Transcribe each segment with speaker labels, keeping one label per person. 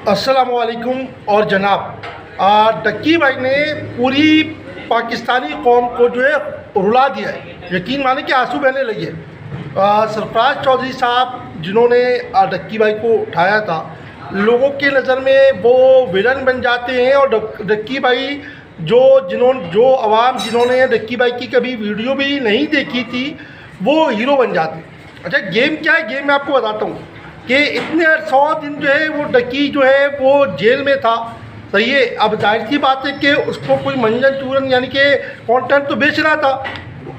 Speaker 1: अस्सलामुअलैकुम और जनाब, डक्की भाई ने पूरी पाकिस्तानी कौम को जो है रुला दिया है। यकीन माने कि आंसू बहने लगे। सरफराज चौधरी साहब जिन्होंने डक्की भाई को उठाया था, लोगों के नज़र में वो विलन बन जाते हैं और डक्की भाई जो आवाम जिन्होंने डक्की भाई की कभी वीडियो भी नहीं देखी थी वो हीरो बन जाते हैं। अच्छा, गेम क्या है? गेम मैं आपको बताता हूँ कि इतने 100 दिन जो है वो डक्की जो है वो जेल में था। सही है, अब जाहिर सी बात है कि उसको कोई मंजन चूरन यानी कि कंटेंट तो बेच रहा था।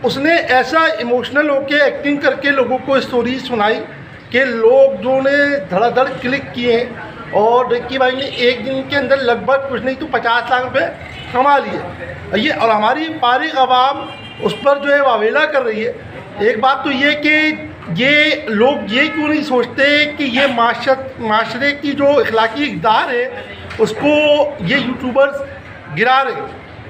Speaker 1: उसने ऐसा इमोशनल होकर एक्टिंग करके लोगों को स्टोरी सुनाई कि लोग जो ने धड़ाधड़ क्लिक किए हैं और डक्की भाई ने एक दिन के अंदर लगभग कुछ नहीं तो 50 लाख रुपये कमा लिए। ये और हमारी फारिग आवाम उस पर जो है वावेला कर रही है। एक बात तो ये कि ये लोग ये क्यों नहीं सोचते कि ये माशरे की जो अखलाकी इक़दार है उसको ये यूट्यूबर्स गिरा रहे।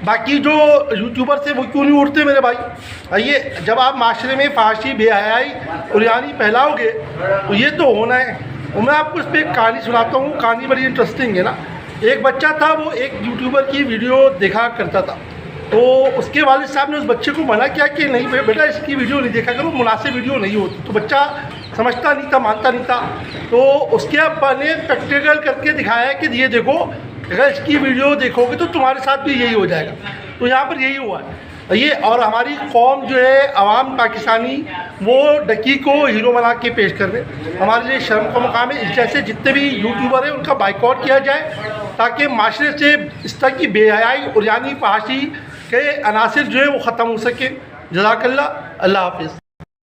Speaker 1: बाकी जो यूट्यूबर्स हैं वो क्यों नहीं उठते मेरे भाई? ये जब आप माशरे में फाशी बेहयाई उरियानी फैलाओगे तो ये तो होना है। और मैं आपको इस पर एक कहानी सुनाता हूँ। कहानी बड़ी इंटरेस्टिंग है ना। एक बच्चा था, वो एक यूट्यूबर की वीडियो देखा करता था, तो उसके वालिद साहब ने उस बच्चे को मना किया कि नहीं बेटा इसकी वीडियो नहीं देखा करो, मुनासिब वीडियो नहीं होती। तो बच्चा समझता नहीं था, मानता नहीं था। तो उसके अब्बा ने प्रैक्टिकल करके दिखाया कि ये देखो, अगर इसकी वीडियो देखोगे तो तुम्हारे साथ भी यही हो जाएगा। तो यहाँ पर यही हुआ है ये। और हमारी कौम जो है अवाम पाकिस्तानी, वो डक्की को हीरो बना के पेश कर रहे। हमारे लिए शर्म का मुकाम है। जैसे जितने भी यूट्यूबर हैं उनका बाइकआउट किया जाए ताकि माशरे से इस तरह की बेहयाई और यानी फहाशी के अनासिर जो है वो ख़त्म हो सके। जज़ाकल्लाह, अल्लाह हाफ़िज़।